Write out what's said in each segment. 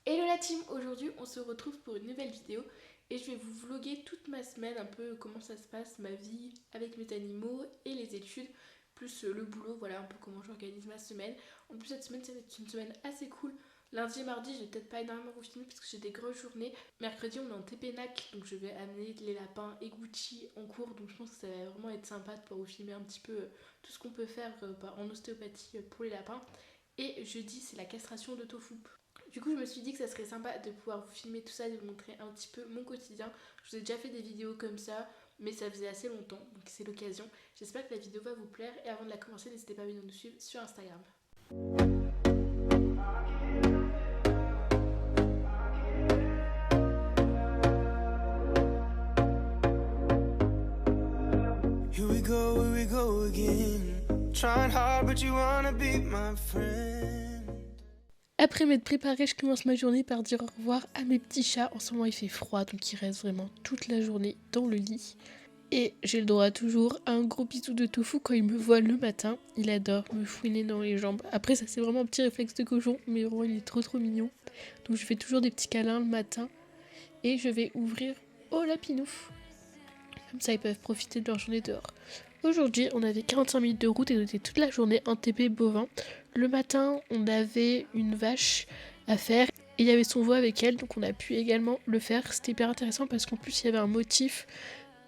Hello la team, aujourd'hui on se retrouve pour une nouvelle vidéo et je vais vous vlogger toute ma semaine, un peu comment ça se passe, ma vie avec mes animaux et les études, plus le boulot, voilà un peu comment j'organise ma semaine. En plus cette semaine ça va être une semaine assez cool. Lundi et mardi je vais peut-être pas énormément vous filmer parce que j'ai des grosses journées. Mercredi on est en TPNAC donc je vais amener les lapins et Gucci en cours, donc je pense que ça va vraiment être sympa de pouvoir vous filmer un petit peu tout ce qu'on peut faire en ostéopathie pour les lapins. Et jeudi c'est la castration de Tofu. Du coup, je me suis dit que ça serait sympa de pouvoir vous filmer tout ça, de vous montrer un petit peu mon quotidien. Je vous ai déjà fait des vidéos comme ça, mais ça faisait assez longtemps, donc c'est l'occasion. J'espère que la vidéo va vous plaire et avant de la commencer, n'hésitez pas à venir nous suivre sur Instagram. Here we go again. Trying hard, but you wanna be my friend. Après m'être préparée, je commence ma journée par dire au revoir à mes petits chats. En ce moment, il fait froid, donc ils restent vraiment toute la journée dans le lit. Et j'ai le droit toujours à un gros bisou de Tofu quand il me voit le matin. Il adore me fouiner dans les jambes. Après, ça c'est vraiment un petit réflexe de cochon, mais vraiment il est trop mignon. Donc je fais toujours des petits câlins le matin. Et je vais ouvrir au lapinouf. Comme ça, ils peuvent profiter de leur journée dehors. Aujourd'hui, on avait 45 minutes de route et on était toute la journée en TP bovin. Le matin, on avait une vache à faire et il y avait son veau avec elle, donc on a pu également le faire. C'était hyper intéressant parce qu'en plus, il y avait un motif,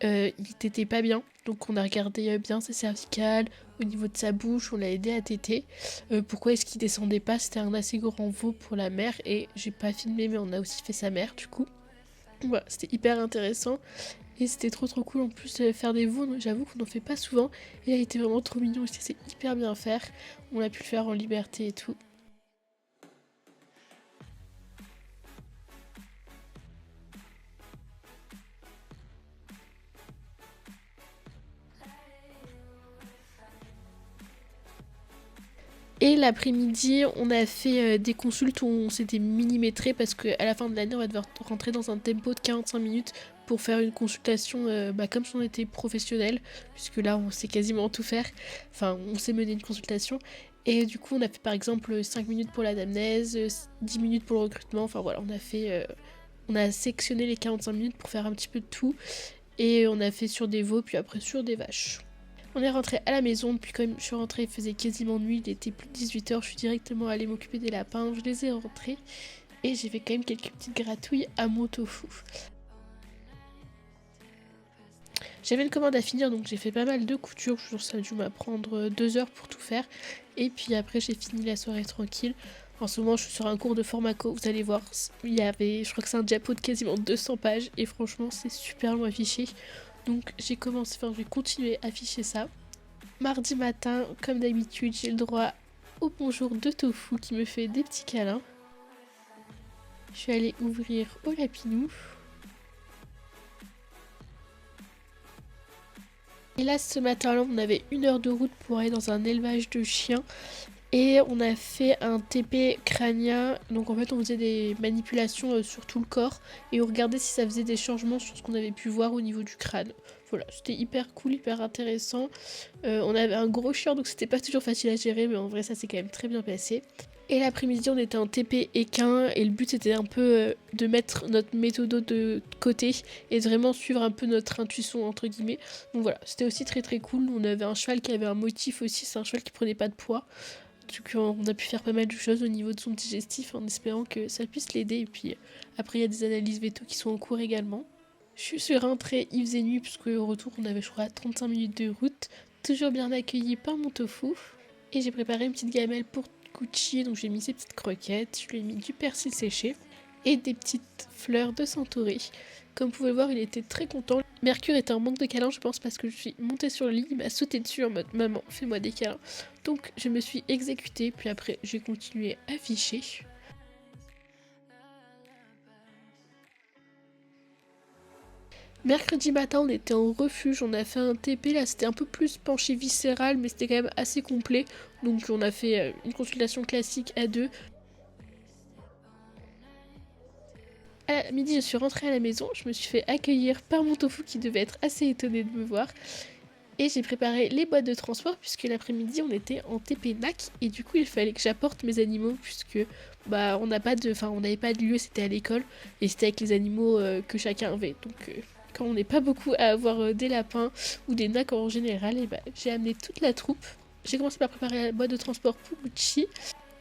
il n'était pas bien. Donc on a regardé bien ses cervicales, au niveau de sa bouche, on l'a aidé à téter. Pourquoi est-ce qu'il descendait pas? C'était un assez grand veau pour la mère et j'ai pas filmé, mais on a aussi fait sa mère du coup. Voilà, c'était hyper intéressant. Et c'était trop cool en plus de faire des veaux, j'avoue qu'on n'en fait pas souvent. Et là il était vraiment trop mignon, c'est hyper bien faire. On a pu le faire en liberté et tout. Et l'après-midi, on a fait des consultes où on s'était millimétré parce qu'à la fin de l'année, on va devoir rentrer dans un tempo de 45 minutes pour faire une consultation comme si on était professionnel, puisque là, on sait quasiment tout faire. Enfin, on sait mener une consultation. Et du coup, on a fait par exemple 5 minutes pour l'anamnèse, 10 minutes pour le recrutement. Enfin voilà, on a sectionné les 45 minutes pour faire un petit peu de tout. Et on a fait sur des veaux, puis après sur des vaches. On est rentré à la maison, puis quand je suis rentrée, il faisait quasiment nuit, il était plus de 18h, je suis directement allée m'occuper des lapins, je les ai rentrés et j'ai fait quand même quelques petites gratouilles à mon tofu. J'avais une commande à finir, donc j'ai fait pas mal de couture, je pense que ça a dû m'apprendre 2 heures pour tout faire. Et puis après j'ai fini la soirée tranquille. En ce moment je suis sur un cours de Formaco, vous allez voir, je crois que c'est un diapo de quasiment 200 pages et franchement c'est super long à afficher. Donc je vais continuer à afficher ça. Mardi matin, comme d'habitude, j'ai le droit au bonjour de Tofu qui me fait des petits câlins. Je suis allée ouvrir au lapinou. Et là, ce matin-là, on avait 1 heure de route pour aller dans un élevage de chiens. Et on a fait un TP crânien. Donc en fait, on faisait des manipulations sur tout le corps. Et on regardait si ça faisait des changements sur ce qu'on avait pu voir au niveau du crâne. Voilà, c'était hyper cool, hyper intéressant. On avait un gros chien, donc c'était pas toujours facile à gérer, mais en vrai, ça s'est quand même très bien passé. Et l'après-midi, on était en TP équin, et le but c'était un peu de mettre notre méthodo de côté et de vraiment suivre un peu notre intuition, entre guillemets. Donc voilà, c'était aussi très cool. On avait un cheval qui avait un motif aussi, c'est un cheval qui prenait pas de poids. Donc on a pu faire pas mal de choses au niveau de son digestif en espérant que ça puisse l'aider. Et puis après, il y a des analyses véto qui sont en cours également. Je suis rentrée, il faisait nuit, puisque au retour, on avait, je crois, 35 minutes de route. Toujours bien accueilli par mon tofu. Et j'ai préparé une petite gamelle pour Gucci, donc j'ai mis ses petites croquettes, je lui ai mis du persil séché et des petites fleurs de centauré. Comme vous pouvez le voir, il était très content. Mercure était en manque de câlins, je pense, parce que je suis montée sur le lit, il m'a sauté dessus en mode « Maman, fais-moi des câlins ». Donc je me suis exécutée, puis après j'ai continué à ficher. Mercredi matin, on était en refuge, on a fait un TP, là c'était un peu plus penché viscéral, mais c'était quand même assez complet. Donc on a fait une consultation classique à 2. À midi, je suis rentrée à la maison, je me suis fait accueillir par mon tofu qui devait être assez étonné de me voir. Et j'ai préparé les boîtes de transport puisque l'après-midi on était en TP NAC et du coup il fallait que j'apporte mes animaux puisque on n'avait pas de lieu, c'était à l'école et c'était avec les animaux que chacun avait. Donc quand on n'est pas beaucoup à avoir des lapins ou des NAC en général, et j'ai amené toute la troupe. J'ai commencé par préparer la boîte de transport pour Gucci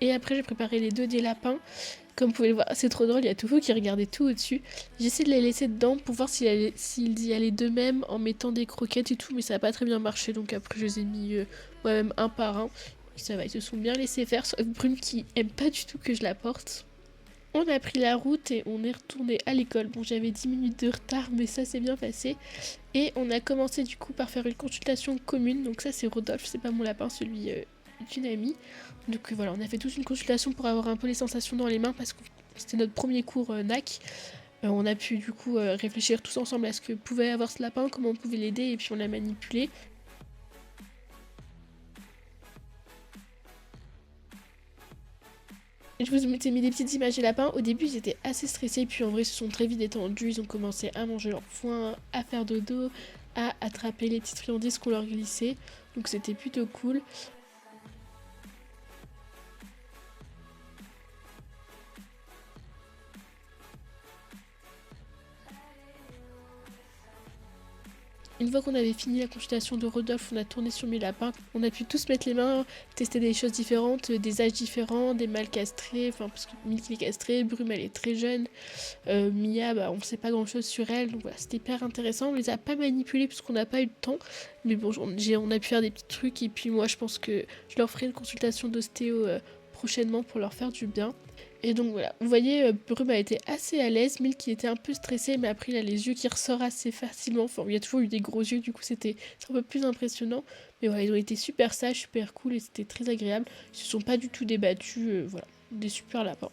et après j'ai préparé les 2 des lapins. Comme vous pouvez le voir, c'est trop drôle, il y a Tofu qui regardait tout au-dessus. J'essaie de les laisser dedans pour voir s'ils y allaient d'eux-mêmes en mettant des croquettes et tout, mais ça n'a pas très bien marché, donc après je les ai mis moi-même un par un. Et ça va, ils se sont bien laissés faire, sauf Brume qui aime pas du tout que je la porte. On a pris la route et on est retourné à l'école. Bon, j'avais 10 minutes de retard, mais ça s'est bien passé. Et on a commencé du coup par faire une consultation commune, donc ça c'est Rodolphe, c'est pas mon lapin, celui d'une amie. Donc voilà, on a fait toute une consultation pour avoir un peu les sensations dans les mains parce que c'était notre premier cours NAC. On a pu du coup réfléchir tous ensemble à ce que pouvait avoir ce lapin, comment on pouvait l'aider et puis on l'a manipulé. Je vous ai mis des petites images des lapins. Au début, ils étaient assez stressés, puis en vrai, ils se sont très vite détendus. Ils ont commencé à manger leur foin, à faire dodo, à attraper les petites friandises qu'on leur glissait. Donc c'était plutôt cool. Une fois qu'on avait fini la consultation de Rodolphe, on a tourné sur mes lapins. On a pu tous mettre les mains, tester des choses différentes, des âges différents, des mâles castrés, parce que Milky est castrée, Brume elle est très jeune, Mia, on ne sait pas grand chose sur elle, donc voilà, c'était hyper intéressant. On les a pas manipulés parce qu'on n'a pas eu le temps, mais bon, on a pu faire des petits trucs, et puis moi je pense que je leur ferai une consultation d'ostéo prochainement pour leur faire du bien. Et donc voilà, vous voyez, Brume a été assez à l'aise, Milky était un peu stressé, mais après il a les yeux qui ressortent assez facilement. Il y a toujours eu des gros yeux, du coup c'est un peu plus impressionnant. Mais voilà, ils ont été super sages, super cool et c'était très agréable. Ils se sont pas du tout débattus, voilà, des super lapins.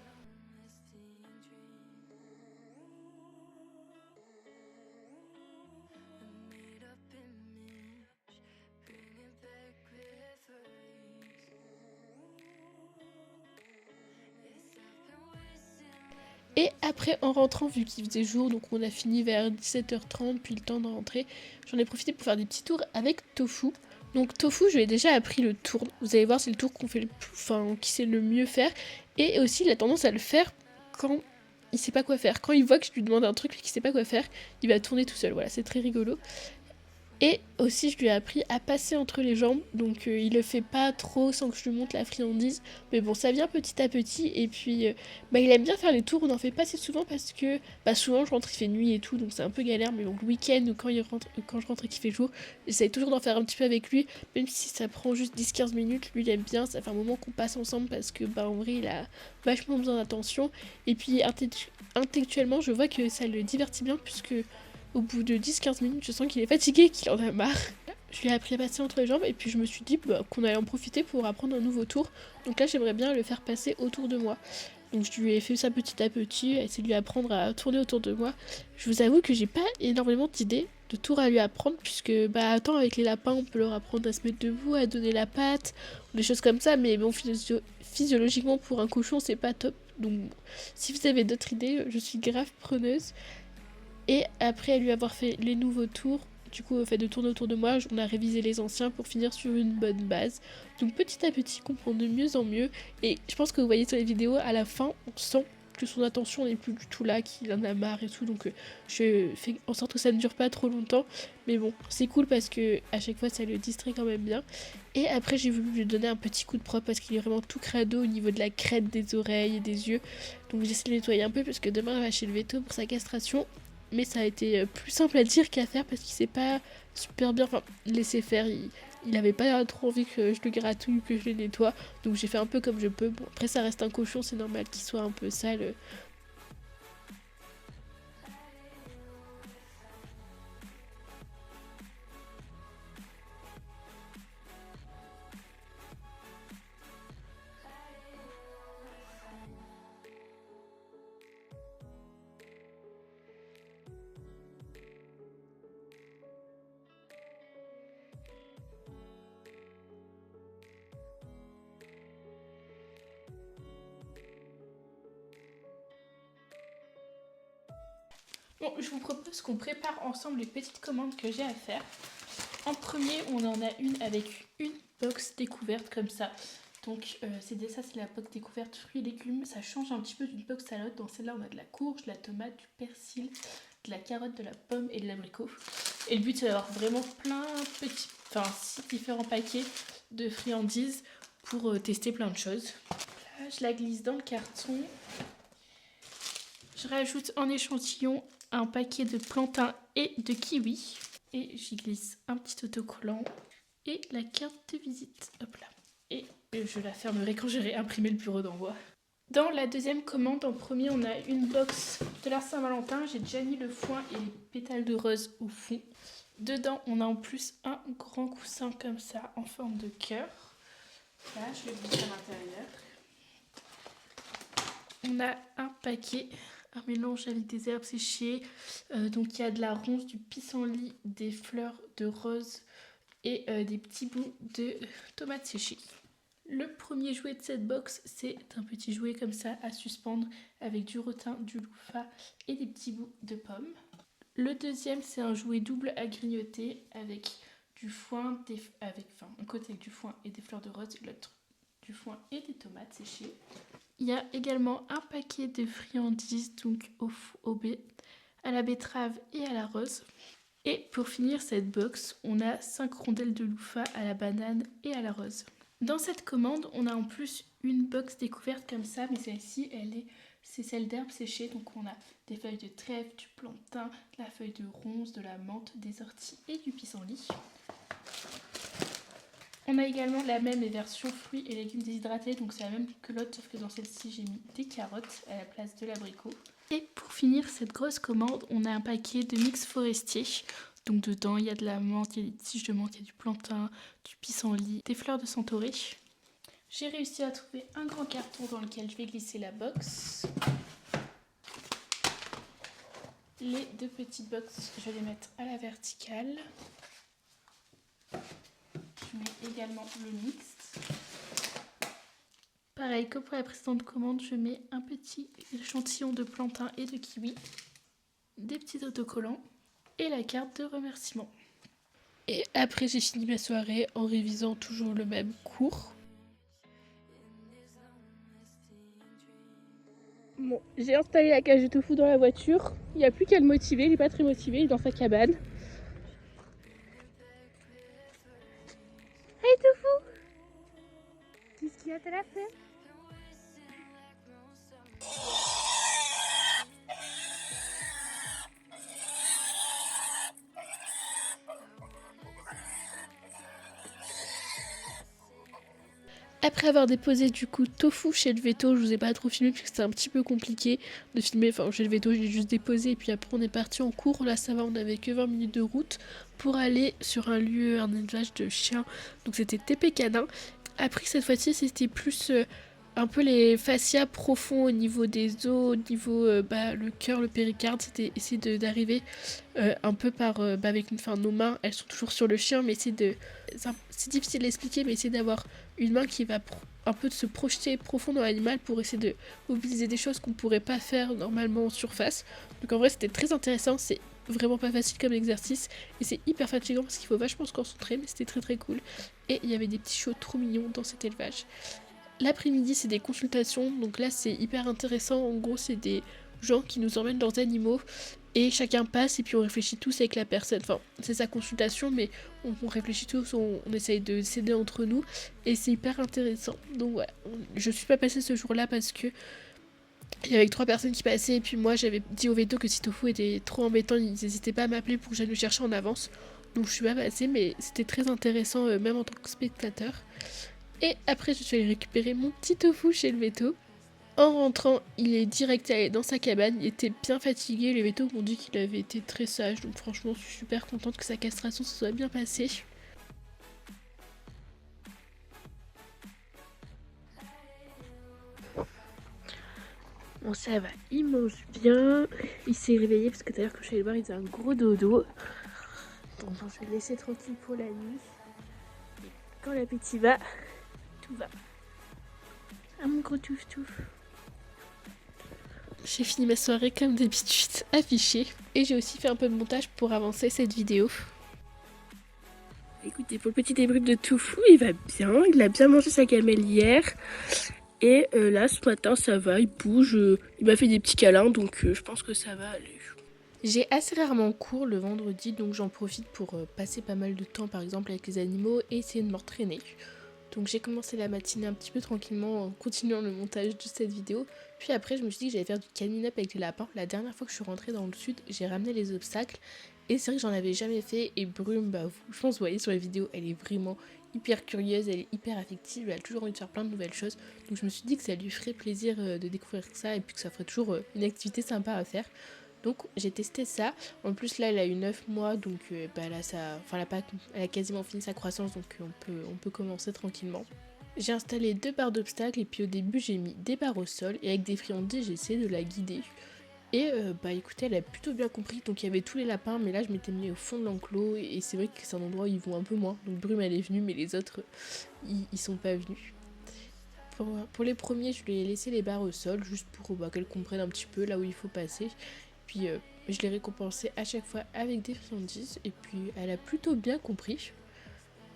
Et après, en rentrant, vu qu'il faisait jour, donc on a fini vers 17h30, puis le temps de rentrer, j'en ai profité pour faire des petits tours avec Tofu. Donc Tofu, je lui ai déjà appris le tour. Vous allez voir, c'est le tour qu'on fait qui sait le mieux faire. Et aussi, il a tendance à le faire quand il sait pas quoi faire. Quand il voit que je lui demande un truc et qu'il sait pas quoi faire, il va tourner tout seul. Voilà, c'est très rigolo. Et aussi, je lui ai appris à passer entre les jambes. Donc, il le fait pas trop sans que je lui montre la friandise. Mais bon, ça vient petit à petit. Et puis, il aime bien faire les tours. On n'en fait pas assez souvent parce que souvent, je rentre, il fait nuit et tout. Donc, c'est un peu galère. Mais donc, le week-end ou quand je rentre et qu'il fait jour, j'essaie toujours d'en faire un petit peu avec lui. Même si ça prend juste 10-15 minutes. Lui, il aime bien. Ça fait un moment qu'on passe ensemble parce que, en vrai, il a vachement besoin d'attention. Et puis, intellectuellement, je vois que ça le divertit bien puisque au bout de 10-15 minutes, je sens qu'il est fatigué, qu'il en a marre. Je lui ai appris à passer entre les jambes et puis je me suis dit qu'on allait en profiter pour apprendre un nouveau tour. Donc là, j'aimerais bien le faire passer autour de moi. Donc je lui ai fait ça petit à petit, essayer de lui apprendre à tourner autour de moi. Je vous avoue que j'ai pas énormément d'idées de tours à lui apprendre puisque attends, avec les lapins, on peut leur apprendre à se mettre debout, à donner la patte, des choses comme ça. Mais bon, physiologiquement pour un cochon, c'est pas top. Donc si vous avez d'autres idées, je suis grave preneuse. Et après lui avoir fait les nouveaux tours, du coup au fait de tourner autour de moi, on a révisé les anciens pour finir sur une bonne base. Donc petit à petit, comprend de mieux en mieux. Et je pense que vous voyez sur les vidéos, à la fin, on sent que son attention n'est plus du tout là, qu'il en a marre et tout. Donc je fais en sorte que ça ne dure pas trop longtemps. Mais bon, c'est cool parce que à chaque fois ça le distrait quand même bien. Et après j'ai voulu lui donner un petit coup de propre parce qu'il est vraiment tout crado au niveau de la crête des oreilles et des yeux. Donc j'essaie de le nettoyer un peu parce que demain elle va chez le veto pour sa castration. Mais ça a été plus simple à dire qu'à faire parce qu'il s'est pas super bien laissé faire. Il avait pas trop envie que je le gratouille, que je le nettoie. Donc j'ai fait un peu comme je peux. Bon, après ça reste un cochon, c'est normal qu'il soit un peu sale. Bon, je vous propose qu'on prépare ensemble les petites commandes que j'ai à faire. En premier, on en a une avec une box découverte comme ça. Donc ça c'est la box découverte fruits et légumes. Ça change un petit peu d'une box salade. Dans celle-là on a de la courge, de la tomate, du persil, de la carotte, de la pomme et de l'abricot. Et le but c'est d'avoir vraiment plein de petits, 6 différents paquets de friandises pour tester plein de choses. Là, je la glisse dans le carton. Je rajoute en échantillon un paquet de plantains et de kiwis. Et j'y glisse un petit autocollant et la carte de visite. Hop là. Et je la fermerai quand j'aurai imprimé le bureau d'envoi. Dans la deuxième commande, en premier, on a une box de la Saint-Valentin. J'ai déjà mis le foin et les pétales de rose au fond. Dedans, on a en plus un grand coussin comme ça, en forme de cœur. Là, je le glisser à l'intérieur. On a un paquet, un mélange avec des herbes séchées. Donc, il y a de la ronce, du pissenlit, des fleurs de rose et des petits bouts de tomates séchées. Le premier jouet de cette box, c'est un petit jouet comme ça à suspendre avec du rotin, du louffa et des petits bouts de pommes. Le deuxième, c'est un jouet double à grignoter avec du foin, un côté avec du foin et des fleurs de rose et l'autre du foin et des tomates séchées. Il y a également un paquet de friandises donc à la betterave et à la rose. Et pour finir cette box, on a 5 rondelles de louffa à la banane et à la rose. Dans cette commande, on a en plus une box découverte comme ça, mais celle-ci, c'est celle d'herbes séchées. Donc on a des feuilles de trèfle, du plantain, de la feuille de ronce, de la menthe, des orties et du pissenlit. On a également la même version fruits et légumes déshydratés, donc c'est la même que l'autre, sauf que dans celle-ci, j'ai mis des carottes à la place de l'abricot. Et pour finir cette grosse commande, on a un paquet de mix forestier. Donc dedans, il y a de la menthe, il y a des tiges de menthe, il y a du plantain, du pissenlit, des fleurs de centaurée. J'ai réussi à trouver un grand carton dans lequel je vais glisser la box. Les 2 petites boxes, je vais les mettre à la verticale. Je mets également le mix. Pareil que pour la précédente commande, je mets un petit échantillon de plantain et de kiwi, des petits autocollants et la carte de remerciement. Et après, j'ai fini ma soirée en révisant toujours le même cours. Bon, j'ai installé la cage de tofu dans la voiture. Il n'y a plus qu'à le motiver, il n'est pas très motivé, il est dans sa cabane. Hey tofu! Qu'est-ce qu'il y a, t'as la flemme? Après avoir déposé du coup tofu chez le veto, je vous ai pas trop filmé parce que c'était un petit peu compliqué de filmer. Enfin, chez le veto, j'ai juste déposé et puis après on est parti en cours. Là ça va, on avait que 20 minutes de route pour aller sur un lieu, un élevage de chiens. Donc c'était TP Canin. Après cette fois-ci, c'était plus un peu les fascias profonds au niveau des os, au niveau le cœur, le péricarde. C'était essayer d'arriver un peu avec nos mains, elles sont toujours sur le chien, mais c'est difficile à expliquer, mais essayer d'avoir une main qui va un peu se projeter profond dans l'animal pour essayer de mobiliser des choses qu'on pourrait pas faire normalement en surface. Donc en vrai c'était très intéressant, c'est vraiment pas facile comme exercice et c'est hyper fatigant parce qu'il faut vachement se concentrer, mais c'était très très cool. Et il y avait des petits chiots trop mignons dans cet élevage. L'après-midi c'est des consultations, donc là c'est hyper intéressant. En gros c'est des gens qui nous emmènent leurs animaux et chacun passe et puis on réfléchit tous avec la personne. Enfin c'est sa consultation, mais on réfléchit tous, on essaye de s'aider entre nous et c'est hyper intéressant. Donc voilà, je suis pas passée ce jour-là parce que il y avait 3 personnes qui passaient et puis moi j'avais dit au veto que si Tofu était trop embêtant, ils n'hésitaient pas à m'appeler pour que j'aille le chercher en avance. Donc je suis pas passée, mais c'était très intéressant même en tant que spectateur. Et après je suis allée récupérer mon petit Tofu chez le veto. En rentrant, il est direct allé dans sa cabane, il était bien fatigué, les vétos m'ont dit qu'il avait été très sage, donc franchement je suis super contente que sa castration se soit bien passée. Bon ça va, il mange bien, il s'est réveillé parce que d'ailleurs quand je suis allée le voir il faisait un gros dodo. Donc je vais le laisser tranquille pour la nuit. Et quand l'appétit va, tout va. Ah mon gros touf touf. J'ai fini ma soirée comme d'habitude affichée et j'ai aussi fait un peu de montage pour avancer cette vidéo. Écoutez, pour le petit débrief de Toufou, il va bien, il a bien mangé sa gamelle hier. Et là, ce matin, ça va, il bouge, il m'a fait des petits câlins, donc je pense que ça va aller. J'ai assez rarement cours le vendredi, donc j'en profite pour passer pas mal de temps, par exemple, avec les animaux et essayer de m'entraîner. Donc j'ai commencé la matinée un petit peu tranquillement en continuant le montage de cette vidéo. Puis après, je me suis dit que j'allais faire du canine up avec les lapins. La dernière fois que je suis rentrée dans le sud, j'ai ramené les obstacles. Et c'est vrai que j'en avais jamais fait. Et Brume, bah, je pense que vous voyez sur les vidéos, elle est vraiment hyper curieuse, elle est hyper affective. Elle a toujours envie de faire plein de nouvelles choses. Donc je me suis dit que ça lui ferait plaisir de découvrir ça et puis que ça ferait toujours une activité sympa à faire. Donc j'ai testé ça. En plus là elle a eu 9 mois donc bah, là, elle a quasiment fini sa croissance donc on peut commencer tranquillement. J'ai installé 2 barres d'obstacles et puis au début j'ai mis des barres au sol et avec des friandises j'ai essayé de la guider. Et bah écoutez, elle a plutôt bien compris, donc il y avait tous les lapins, mais là je m'étais mis au fond de l'enclos et c'est vrai que c'est un endroit où ils vont un peu moins. Donc Brume elle est venue mais les autres ils sont pas venus. Pour les premiers je lui ai laissé les barres au sol juste pour qu'elle comprenne un petit peu là où il faut passer. Puis je l'ai récompensée à chaque fois avec des friandises et puis elle a plutôt bien compris.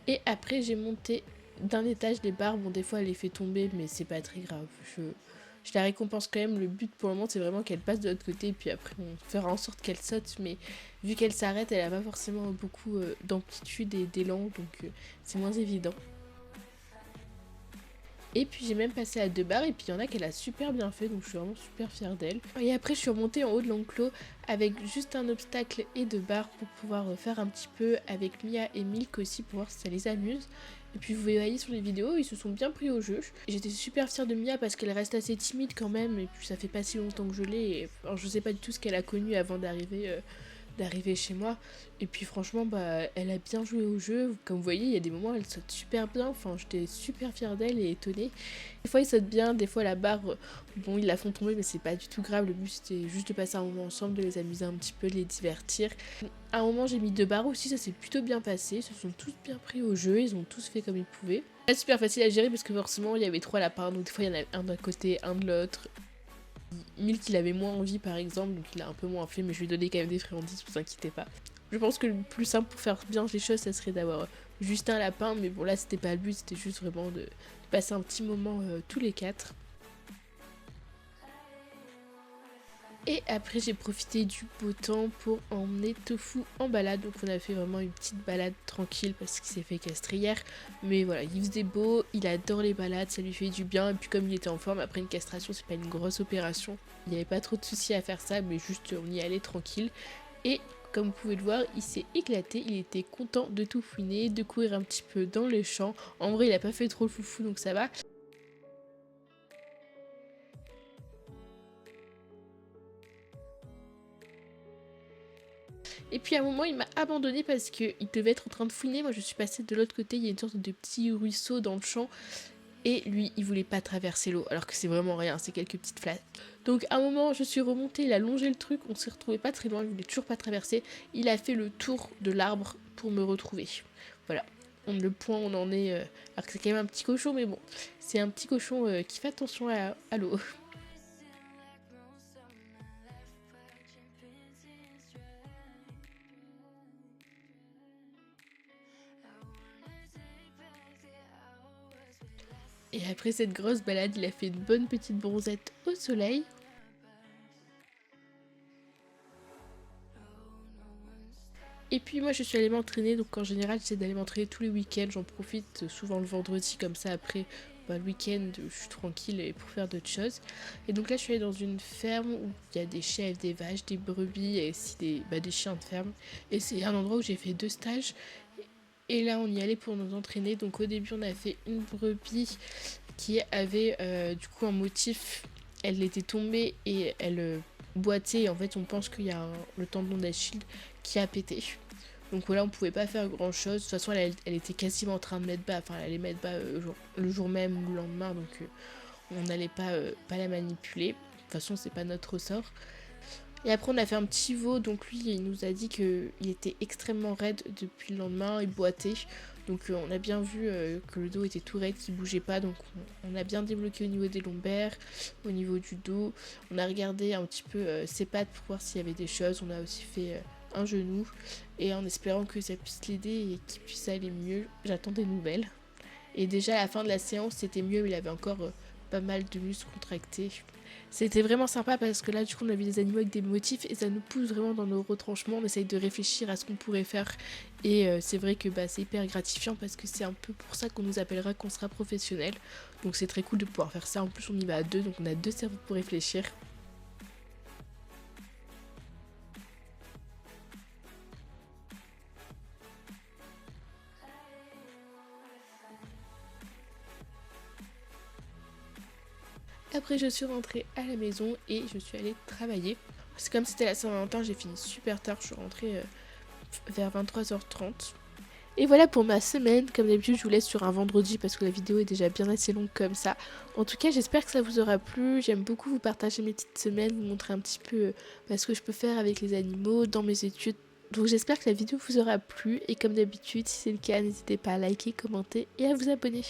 Et après j'ai monté d'un étage les barres, bon des fois elle les fait tomber mais c'est pas très grave. Je la récompense quand même, le but pour le moment c'est vraiment qu'elle passe de l'autre côté et puis après on fera en sorte qu'elle saute, mais vu qu'elle s'arrête elle a pas forcément beaucoup d'amplitude et d'élan donc c'est moins évident. Et puis j'ai même passé à 2 barres et puis il y en a qu'elle a super bien fait donc je suis vraiment super fière d'elle. Et après je suis remontée en haut de l'enclos avec juste un obstacle et 2 barres pour pouvoir faire un petit peu avec Mia et Milk aussi pour voir si ça les amuse. Et puis vous voyez sur les vidéos, ils se sont bien pris au jeu. J'étais super fière de Mia parce qu'elle reste assez timide quand même et puis ça fait pas si longtemps que je l'ai. Et alors, je sais pas du tout ce qu'elle a connu avant d'arriver chez moi et puis franchement bah elle a bien joué au jeu, comme vous voyez il y a des moments où elle saute super bien, enfin j'étais super fière d'elle et étonnée. Des fois ils sautent bien, des fois la barre bon ils la font tomber mais c'est pas du tout grave, le but c'était juste de passer un moment ensemble, de les amuser un petit peu, de les divertir. À un moment j'ai mis 2 barres aussi, ça s'est plutôt bien passé, ils se sont tous bien pris au jeu, ils ont tous fait comme ils pouvaient. C'est super facile à gérer parce que forcément il y avait 3 lapins donc des fois il y en a un d'un côté, un de l'autre. Milk il avait moins envie par exemple donc il a un peu moins fait mais je lui ai donné quand même des friandises, vous inquiétez pas. Je pense que le plus simple pour faire bien les choses ça serait d'avoir juste un lapin mais bon là c'était pas le but, c'était juste vraiment de passer un petit moment tous les 4. Et après j'ai profité du beau temps pour emmener Tofu en balade, donc on a fait vraiment une petite balade tranquille parce qu'il s'est fait castrer hier, mais voilà il faisait beau, il adore les balades, ça lui fait du bien et puis comme il était en forme après une castration c'est pas une grosse opération, il n'y avait pas trop de soucis à faire ça mais juste on y allait tranquille. Et comme vous pouvez le voir il s'est éclaté, il était content de tout fouiner, de courir un petit peu dans les champs, en vrai il a pas fait trop le foufou donc ça va. Et puis à un moment il m'a abandonné parce qu'il devait être en train de fouiner, moi je suis passée de l'autre côté, il y a une sorte de petit ruisseau dans le champ et lui il voulait pas traverser l'eau alors que c'est vraiment rien, c'est quelques petites flaques. Donc à un moment je suis remontée, il a longé le truc, on s'est retrouvé pas très loin, il voulait toujours pas traverser, il a fait le tour de l'arbre pour me retrouver. Voilà, le point on en est, alors que c'est quand même un petit cochon mais bon, c'est un petit cochon qui fait attention à l'eau. Et après cette grosse balade, il a fait une bonne petite bronzette au soleil. Et puis moi je suis allée m'entraîner, donc en général j'essaie d'aller m'entraîner tous les week-ends, j'en profite souvent le vendredi comme ça après le week-end je suis tranquille et pour faire d'autres choses. Et donc là je suis allée dans une ferme où il y a des chèvres, des vaches, des brebis et aussi des chiens de ferme. Et c'est un endroit où j'ai fait 2 stages. Et là on y allait pour nous entraîner, donc au début on a fait une brebis qui avait du coup un motif, elle était tombée et elle boitait et en fait on pense qu'il y a le tendon d'Achille qui a pété. Donc voilà on pouvait pas faire grand chose, de toute façon elle était quasiment en train de mettre bas, enfin elle allait mettre bas le jour même ou le lendemain donc on n'allait pas la manipuler, de toute façon c'est pas notre ressort. Et après on a fait un petit veau, donc lui il nous a dit qu'il était extrêmement raide depuis le lendemain, il boitait. Donc on a bien vu que le dos était tout raide, qu'il bougeait pas, donc on a bien débloqué au niveau des lombaires, au niveau du dos. On a regardé un petit peu ses pattes pour voir s'il y avait des choses, on a aussi fait un genou et en espérant que ça puisse l'aider et qu'il puisse aller mieux. J'attends des nouvelles. Et déjà à la fin de la séance c'était mieux, mais il avait encore pas mal de muscles contractés. C'était vraiment sympa parce que là du coup on a vu des animaux avec des motifs et ça nous pousse vraiment dans nos retranchements, on essaye de réfléchir à ce qu'on pourrait faire et c'est vrai que c'est hyper gratifiant parce que c'est un peu pour ça qu'on nous appellera qu'on sera professionnel. Donc c'est très cool de pouvoir faire ça, en plus on y va à deux donc on a deux cerveaux pour réfléchir. Après je suis rentrée à la maison et je suis allée travailler. C'est comme c'était la Saint-Valentin, j'ai fini super tard, je suis rentrée vers 23h30. Et voilà pour ma semaine, comme d'habitude je vous laisse sur un vendredi parce que la vidéo est déjà bien assez longue comme ça. En tout cas j'espère que ça vous aura plu, j'aime beaucoup vous partager mes petites semaines, vous montrer un petit peu ce que je peux faire avec les animaux dans mes études. Donc j'espère que la vidéo vous aura plu et comme d'habitude si c'est le cas n'hésitez pas à liker, commenter et à vous abonner.